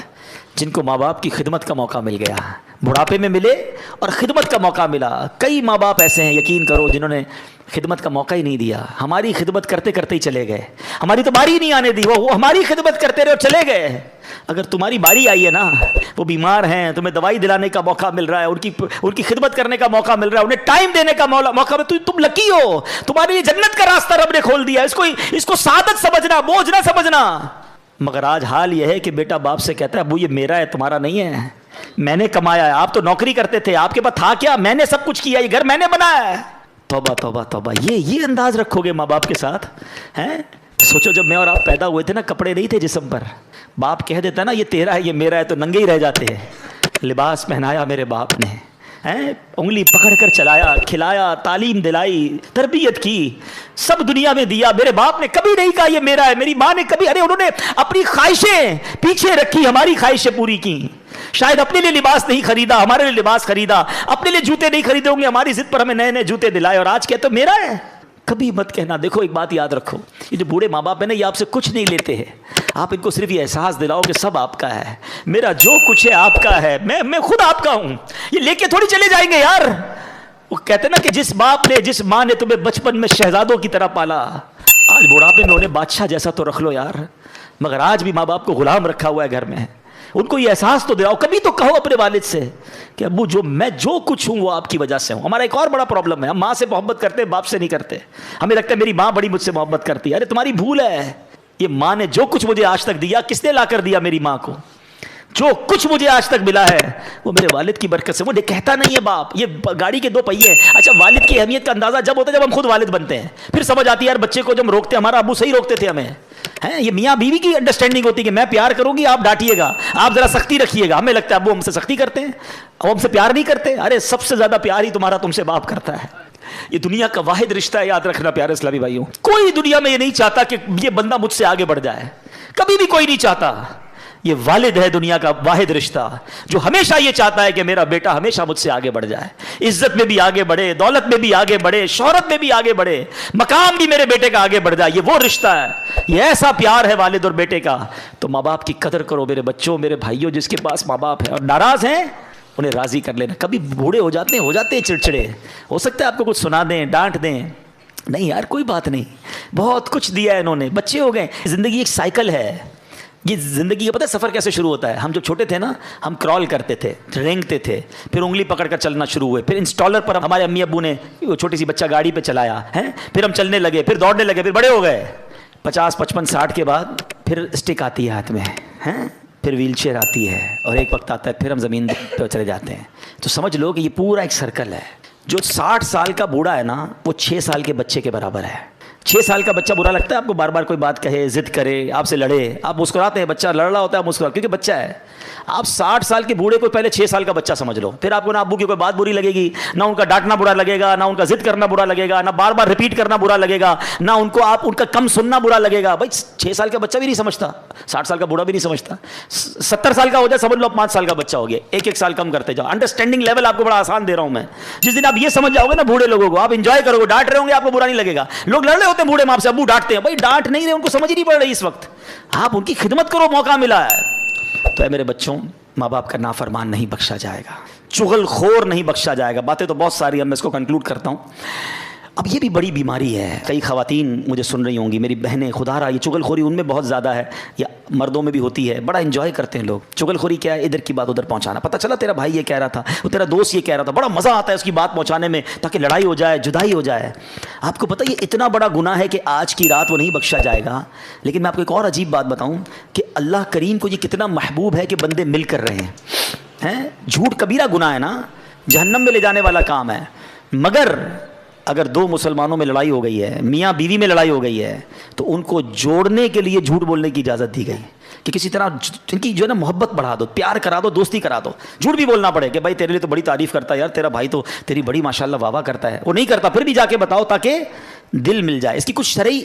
جن کو ماں باپ کی خدمت کا موقع مل گیا، بڑھاپے میں ملے اور خدمت کا موقع ملا. کئی ماں باپ ایسے ہیں یقین کرو جنہوں نے خدمت کا موقع ہی نہیں دیا. ہماری خدمت کرتے کرتے ہی چلے گئے، ہماری تو باری نہیں آنے دی، وہ ہماری خدمت کرتے رہے اور چلے گئے. اگر تمہاری باری آئی ہے نا، وہ بیمار ہیں، تمہیں دوائی دلانے کا موقع مل رہا ہے، ان کی خدمت کرنے کا موقع مل رہا ہے، انہیں ٹائم دینے کا موقع مل، تم لکی ہو، تمہارے لیے جنت کا راستہ رب نے کھول دیا. اس کو سعادت سمجھنا، بوجھ نہ سمجھنا. مگر آج حال یہ ہے کہ بیٹا باپ سے کہتا ہے ابو یہ میرا ہے تمہارا نہیں ہے، میں نے کمایا ہے، آپ تو نوکری کرتے تھے، آپ کے پاس تھا کیا، میں نے سب کچھ کیا، یہ گھر میں نے بنایا ہے۔ توبہ توبہ توبہ، یہ انداز رکھو گے ماں باپ کے ساتھ ہیں؟ سوچو جب میں اور آپ پیدا ہوئے تھے نا، کپڑے نہیں تھے جسم پر، باپ کہہ دیتا نا یہ تیرا ہے یہ میرا ہے تو ننگے ہی رہ جاتے ہیں۔ لباس پہنایا میرے باپ نے، انگلی پکڑ کر چلایا، کھلایا، تعلیم دلائی، تربیت کی، سب دنیا میں دیا۔ میرے باپ نے کبھی نہیں کہا یہ میرا ہے، میری ماں نے کبھی، انہوں نے اپنی خواہشیں پیچھے رکھی، ہماری خواہشیں پوری کی۔ شاید اپنے لیے لباس نہیں خریدا، ہمارے لیے لباس خریدا، اپنے لیے جوتے نہیں خریدے ہوں گے، ہماری ضد پر ہمیں نئے نئے جوتے دلائے، اور آج کہتے میرا ہے۔ کبھی مت کہنا۔ دیکھو ایک بات یاد رکھو، یہ جو بوڑھے ماں باپ ہیں نا، یہ آپ سے کچھ نہیں لیتے ہیں، آپ ان کو صرف یہ احساس دلاؤ کہ سب آپ کا ہے، میرا جو کچھ ہے آپ کا ہے، میں خود آپ کا ہوں، یہ لے کے تھوڑی چلے جائیں گے یار۔ وہ کہتے ہیں نا کہ جس باپ نے، جس ماں نے تمہیں بچپن میں شہزادوں کی طرح پالا، آج بڑھاپے میں انہیں بادشاہ جیسا تو رکھ لو یار۔ مگر آج بھی ماں باپ کو غلام رکھا ہوا ہے گھر میں، ان کو یہ احساس تو دلاؤ، کبھی تو کہو اپنے والد سے کہ ابو میں جو کچھ ہوں وہ آپ کی وجہ سے ہوں۔ ہمارا ایک اور بڑا پرابلم ہے، ہم ماں سے محبت کرتے ہیں، باپ سے نہیں کرتے۔ ہمیں لگتا ہے میری ماں بڑی مجھ سے محبت کرتی ہے، ارے تمہاری بھول ہے، یہ ماں نے جو کچھ مجھے آج تک دیا، کس نے لا کر دیا؟ میری ماں کو۔ جو کچھ مجھے آج تک ملا ہے وہ میرے والد کی برکت سے۔ مجھے کہتا نہیں ہے باپ، یہ گاڑی کے دو پہیے ہیں۔ اچھا، والد کی اہمیت کا اندازہ جب ہوتا ہے جب ہم خود والد بنتے ہیں، پھر سمجھ آتی ہے یار بچے کو جب ہم روکتے ہیں، ہمارا ابو صحیح روکتے تھے ہمیں، یہ میاں بیوی کی انڈرسٹینڈنگ ہوتی ہے کہ میں پیار کروں گی، آپ ڈانٹیے گا، آپ ذرا سختی رکھیے گا۔ ہمیں لگتا ہے ابو ہم سے سختی کرتے ہیں، اب ہم سے پیار نہیں کرتے۔ ارے سب سے زیادہ پیار ہی تمہارا تم سے باپ کرتا ہے۔ یہ دنیا کا واحد رشتہ ہے، یاد رکھنا پیارے اسلامی بھائیوں۔ کوئی دنیا میں یہ نہیں چاہتا کہ یہ بندہ مجھ سے آگے بڑھ جائے، کبھی بھی کوئی نہیں چاہتا۔ یہ والد ہے دنیا کا واحد رشتہ جو ہمیشہ یہ چاہتا ہے کہ میرا بیٹا ہمیشہ مجھ سے آگے بڑھ جائے، عزت میں بھی آگے بڑھے، دولت میں بھی آگے بڑھے، شہرت میں بھی آگے بڑھے، مقام بھی میرے بیٹے کا آگے بڑھ جائے۔ یہ وہ رشتہ ہے، یہ ایسا پیار ہے والد اور بیٹے کا۔ تو ماں باپ کی قدر کرو میرے بچوں، میرے بھائیوں، جس کے پاس ماں باپ ہے اور ناراض ہیں انہیں راضی کر لینا۔ کبھی بوڑھے ہو جاتے ہیں چڑچڑے، ہو سکتا ہے آپ کو کچھ سنا دیں، ڈانٹ دیں، نہیں یار کوئی بات نہیں، بہت کچھ دیا ہے انہوں نے، بچے ہو گئے۔ زندگی ایک سائیکل ہے، یہ زندگی کا پتہ ہے سفر کیسے شروع ہوتا ہے؟ ہم جب چھوٹے تھے نا، ہم کرال کرتے تھے، رینگتے تھے، پھر انگلی پکڑ کر چلنا شروع ہوئے، پھر انسٹالر پر ہمارے امی ابو نے وہ چھوٹی سی بچہ گاڑی پہ چلایا ہے، پھر ہم چلنے لگے، پھر دوڑنے لگے، پھر بڑے ہو گئے، 50 55 60 کے بعد پھر اسٹک آتی ہے ہاتھ میں، پھر ویل چیئر آتی ہے، اور ایک وقت آتا ہے پھر ہم زمین پہ چلے جاتے ہیں۔ تو سمجھ لو کہ یہ پورا ایک سرکل ہے۔ جو 60 سال کا بوڑھا ہے نا، وہ 6 سال کے بچے کے برابر ہے۔ 6 سال کا بچہ برا لگتا ہے آپ کو؟ بار بار کوئی بات کہے، ضد کرے، آپ سے لڑے، آپ مسکراتے ہیں، بچہ لڑ رہا ہوتا ہے آپ مسکراتے کیونکہ بچہ ہے۔ آپ 60 سال کے بوڑھے کو پہلے 6 سال کا بچہ سمجھ لو، پھر آپ کو نہ ابو کی کوئی بات بری لگے گی، نہ ان کا ڈانٹنا برا لگے گا، نہ ان کا ضد کرنا برا لگے گا، نہ بار بار ریپیٹ کرنا برا لگے گا، نہ ان کو آپ ان کا کم سننا برا لگے گا۔ بھائی 6 سال کا بچہ بھی نہیں سمجھتا، 60 سال کا بوڑھا بھی نہیں سمجھتا۔ 70 سال کا ہو جائے سمجھ لو 5 سال کا بچہ ہو گیا، ایک سال کم کرتے جاؤ۔ انڈرسٹینڈنگ لیول آپ کو بڑا آسان دے رہا ہوں میں۔ جس دن آپ یہ سمجھ جاؤ گے نا بوڑھے لوگوں کو، آپ انجوائے کرو گے، ڈانٹ رہے ہوں گے آپ کو برا نہیں لگے گا۔ لوگ لڑ رہے ہوتے ہیں بوڑھے ماں سے، ابو ڈانٹتے ہیں، بھائی ڈانٹ نہیں رہے، ان کو سمجھ ہی نہیں پڑ رہی اس وقت، آپ ان کی خدمت کرو، موقع ملا ہے۔ تو اے میرے بچوں، ماں باپ کا نافرمان نہیں بخشا جائے گا، چغل خور نہیں بخشا جائے گا۔ باتیں تو بہت ساری ہیں، میں اس کو کنکلوڈ کرتا ہوں۔ اب یہ بھی بڑی بیماری ہے، کئی خواتین مجھے سن رہی ہوں گی، میری بہنیں، خدا رہا یہ چغل خوری ان میں بہت زیادہ ہے، یا مردوں میں بھی ہوتی ہے، بڑا انجوائے کرتے ہیں لوگ۔ چغل خوری کیا ہے؟ ادھر کی بات ادھر پہنچانا، پتہ چلا تیرا بھائی یہ کہہ رہا تھا، وہ تیرا دوست یہ کہہ رہا تھا، بڑا مزہ آتا ہے اس کی بات پہنچانے میں تاکہ لڑائی ہو جائے، جدائی ہو جائے۔ آپ کو پتہ یہ اتنا بڑا گناہ ہے کہ آج کی رات وہ نہیں بخشا جائے گا۔ لیکن میں آپ کو ایک اور عجیب بات بتاؤں کہ اللہ کریم کو یہ کتنا محبوب ہے کہ بندے مل کر رہے ہیں۔ جھوٹ کبیرہ گناہ ہے نا، جہنم میں لے جانے والا کام ہے، مگر اگر 2 مسلمانوں میں لڑائی ہو گئی ہے، میاں بیوی میں لڑائی ہو گئی ہے، تو ان کو جوڑنے کے لیے جھوٹ بولنے کی اجازت دی گئی کہ کسی طرح ان کی جو ہے نا محبت بڑھا دو، پیار کرا دو، دوستی کرا دو، جھوٹ بھی بولنا پڑے کہ بھائی تیرے لیے تو بڑی تعریف کرتا ہے یار، تیرا بھائی تو تیری بڑی ماشاءاللہ واہ واہ کرتا ہے، وہ نہیں کرتا پھر بھی جا کے بتاؤ تاکہ دل مل جائے۔ اس کی کچھ شرعی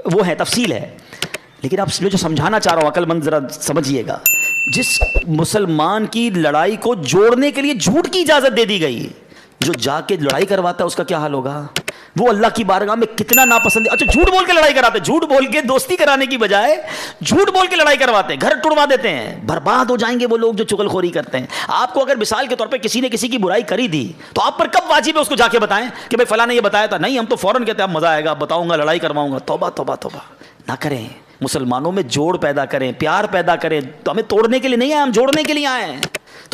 وہ ہے، تفصیل ہے، لیکن آپ جو سمجھانا چاہ رہا ہوں عقل مند ذرا سمجھیے گا۔ جس مسلمان کی لڑائی کو جوڑنے کے لیے جھوٹ کی اجازت دے دی گئی، جو جا کے لڑائی کرواتا ہے اس کا کیا حال ہوگا؟ وہ اللہ کی بارگاہ میں کتنا ناپسند ہے۔ اچھا جھوٹ بول کے لڑائی کراتے ہیں، جھوٹ بول کے دوستی کرانے کی بجائے جھوٹ بول کے لڑائی کرواتے ہیں، گھر ٹڑوا دیتے ہیں، برباد ہو جائیں گے وہ لوگ جو چغل خوری کرتے ہیں۔ آپ کو اگر مثال کے طور پہ کسی نے کسی کی برائی کری دی تو آپ پر کب واجب ہے اس کو جا کے بتائیں کہ بھائی فلاں نے یہ بتایا تھا؟ نہیں، ہم تو فوراً کہتے ہیں اب مزہ آئے گا، بتاؤں گا، لڑائی کرواؤں گا۔ توبہ توبہ توبہ نہ کریں، مسلمانوں میں جوڑ پیدا کریں، پیار پیدا کریں۔ تو ہمیں توڑنے کے لیے نہیں آئے، ہم جوڑنے کے لیے آئے ہیں۔